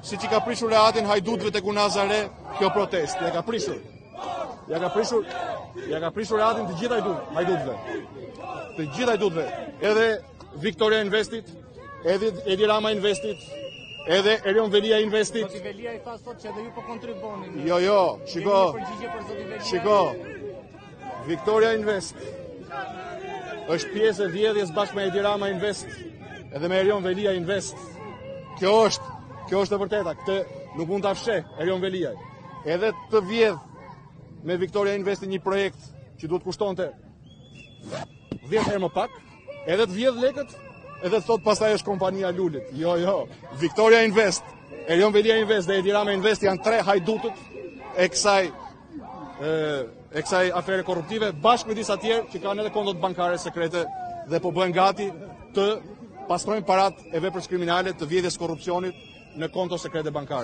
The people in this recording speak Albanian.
si që ka prishur rehatin hajdutëve të Kunazare kjo protest. Ja ka prishur rehatin të gjitha hajdutëve. Të gjitha hajdutëve. Edhe Victoria Investit, edhe Edi Rama Investit, edhe Erion Velia Investit. Zoti Velia I tha sot që edhe ju po kontribonin. Jo, shiko. Victoria Invest është pjesë e vjedhjes bashkë me Edi Rama Invest edhe me Erion Velia Invest. Kjo është e vërteta. Këtë nuk mund ta fsheh Erion Velia. Edhe të vjedh me Victoria Invest një projekt që duhet kushtonte 10 herë më pak, edhe të vjedh lekët, edhe të thot pastaj është kompania Lulit. Jo. Victoria Invest, Erion Velia Invest dhe Edi Rama Invest janë 3 hajdutët e kësaj afere korruptive, bashkë me disa tjerë që kanë edhe kontot bankare sekrete dhe po bëhen gati të pastrojnë parat e veprës kriminale të vjedhjes korrupsionit në konto sekrete bankare.